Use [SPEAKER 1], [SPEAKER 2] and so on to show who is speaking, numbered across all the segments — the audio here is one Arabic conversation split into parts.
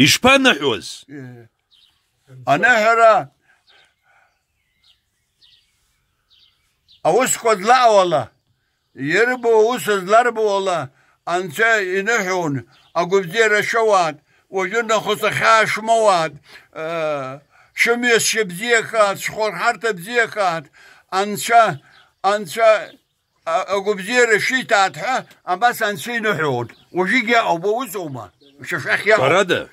[SPEAKER 1] إشبانحوز
[SPEAKER 2] أنا أوسكت لا والله يربو وسز لربو والله أنسى ينحون أقول زير الشواد وجنا خصخاش مواد شميس شبزيكات شخور حرت بزيكات أنسى أقول زير الشيتات بس أنسى نحون وجيجي أبو وسوما شوف أخي
[SPEAKER 1] فرادة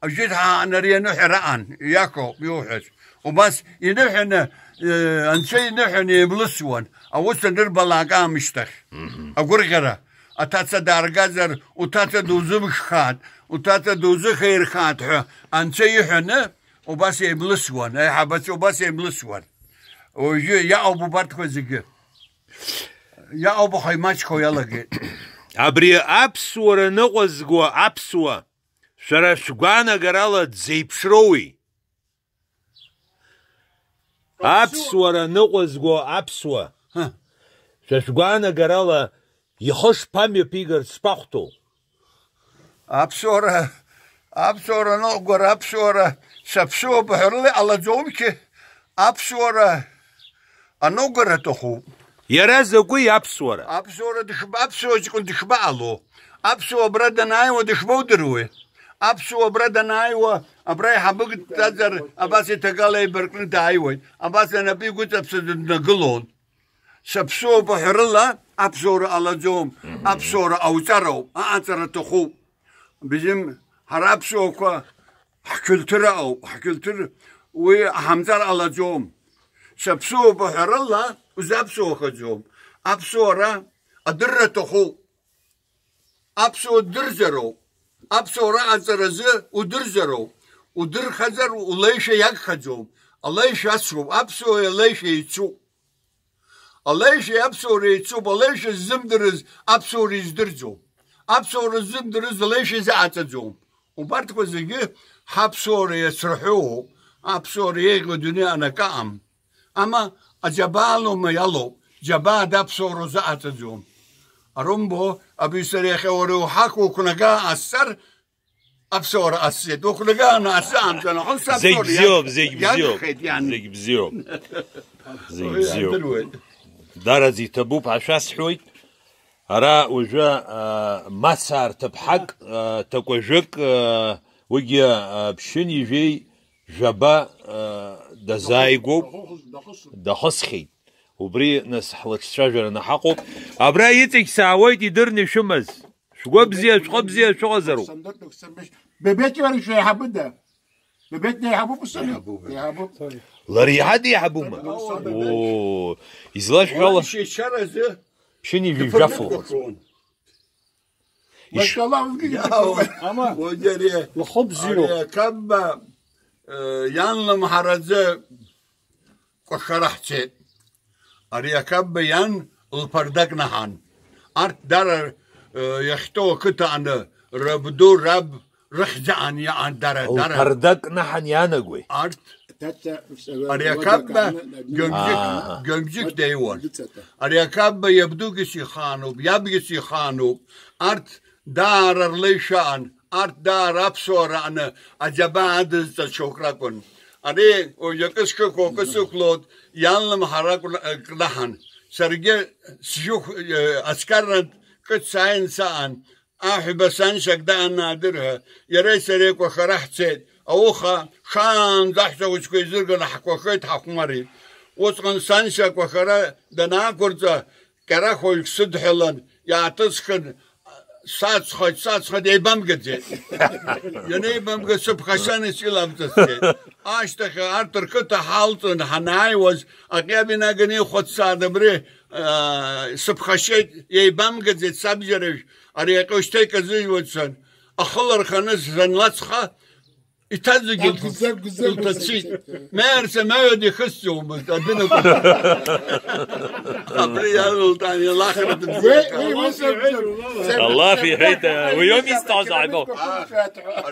[SPEAKER 2] أجدها أنا ريا نحران ياكو بيوحش وبس ينحن أنسى نحن يبلسون أوسن نربلا قامشتخ أقول أتاتا دارجازر وتاتا دوزم خات وتاتا دوز خير خات أنسى يحنا وبس يبلسون أي حبس وبس يبلسون ويجي يا أبو بارتكو زيجي يا أبو خيماش خو يلا جي
[SPEAKER 1] أبري أبسورة نقص جو أبسوا شرشقانا قرالا زيبشروي أبسورة نقص جو أبسوا شرشقانا قرالا يخش بامي بيجر سباختو
[SPEAKER 2] أبسورة نقر أبسورة سبسو بحرلي على زومك أبسورة أنقر تخو
[SPEAKER 1] يرازقوي أبسورة
[SPEAKER 2] أبسورة تكون تشبعلو أبسورة بردناي ودشبو دروي أبسورة بردناي وأبراي حبق تزر أباسي تقالي بركن تايوي أباسي نبي قلت أبسورة نقلون سبسو بحرلي أبسورة على زوم أبسورة أوترو أعتر تخو بزم هرابسوكا حكلتر وحمزر على زوم سبسو بحرلي وزابسوكا زوم أبسورة أدرة تخو أبسو درزرو أبسورة أزرز ودرزرو ودر خزر وليش يخزوم ليش أسوم أبسو ليش يتسو ليش أبسوري يتسو ليش الزمدرز أبسوري يزدرزو أبسوري الزمدرز ليش يزعتزوم وبارتكو زيجي حبسوري يسرحوه أبسوري يغو دنيا أنا كام أما أجبالو ما يلو جباد أبسورو زعتزوم أرمبو أبي سريخي ورو حكو كنقا أسر أبسورة أسيد وكنقا أنا أسام
[SPEAKER 1] زيك بزيوب دار زي تبوب عشاس حويت أرا وجا مسار تبحق تكوجك وجي بشني جي جبا دزايقو دخسخي وبري ناس حلت الشجرة نحقو أبرا يتك ساويت يدرني شمز شو بزيه شو غزرو
[SPEAKER 3] ببيتي ولا شو يحبده ببيتنا يحبوب الصليب يحبوب
[SPEAKER 1] لريحتي يحبوما اوه يزلاش والله
[SPEAKER 2] شي شرز
[SPEAKER 1] شنو في جفو
[SPEAKER 3] ما شاء الله
[SPEAKER 2] أما وجري
[SPEAKER 3] الخبز يو
[SPEAKER 2] كم يان محرزة كشرحتي أريا كم يان البردك نهان أرت دار يختو كتان ربدو رب رخزان يان دار
[SPEAKER 1] البردك نهان يانقوي
[SPEAKER 2] أرت أريا كم جمجك ديوان أريا كم يبدو كسي خانو يبغي سي خانو أرت دار ليشان أرت دار أبسوارا أنا أجباد الشوكراكون أري ويكسك كوكسوكلود يانلم حراك لحن سرجع سيوخ أسكرت كت ساين سان أحب سانشك دا نادرها يري سريك وخرحت سيد أوخا شان زحزة وشكوي زرق لحق وخيت حكماري وطقن سانشك وخرا دنا كرزا كراخو يكسد حلن يعتسخن ساعت خد يبام جدي يعني يبام جد سبخشان يسيلام تسي أشتك أرتر كت حالتن هناي وز أقيابنا جني خد سعد بري سبخشيت يبام جد سبجرش أريك أشتك زي وتسن أخلر خنس زنلاتخا يتزج التصيد ما يرسم ما يدي خسوا بس أدنى
[SPEAKER 1] الله في حيته ويوم يستعزع به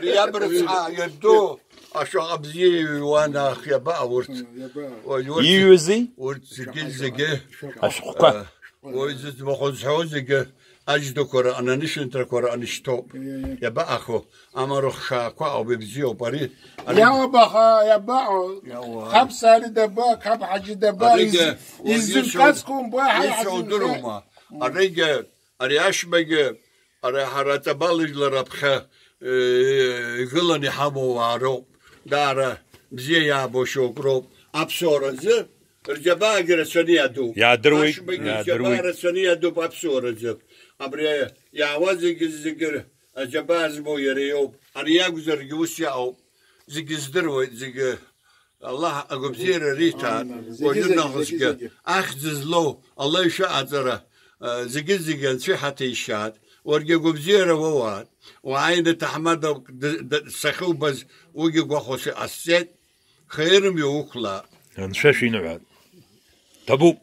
[SPEAKER 2] يبرز يدو أشعب زي وأنا خيباء ورت
[SPEAKER 1] يوزي
[SPEAKER 2] ورت زجي
[SPEAKER 1] أشقه
[SPEAKER 2] ويزت بخوز حوزك أجد كورا أنا نشنتر كورا أنشتوب يا بأخو أما روح شاكوا أو ببزيو بري
[SPEAKER 3] يا بخا يا باعو خمسة لدبا خم حاجة دبا يزن كاسكم بوا
[SPEAKER 2] يسودروما الرجع أرياش بيجي أري حرات بالج لربخه غلني حمو وارو دارا بزي يا بوشوكرو أبسورة زب رجبا جرسني أدو
[SPEAKER 1] يا دروي
[SPEAKER 2] يا دروي جرسني أدو بأبسورة زب أبري يا وزق زقر جباز مو يريوب أريا جزر جوسيا أو زق زدروي زق الله أقوم زير ريتان وينهزق أخذ لو الله يشاء ترى زق زق شو حتى يشاد ورجع قبزير وواد وعين تحمد سخو بز وجي قخوش أسيت خير ميوكلا
[SPEAKER 1] شاشين بعد تبو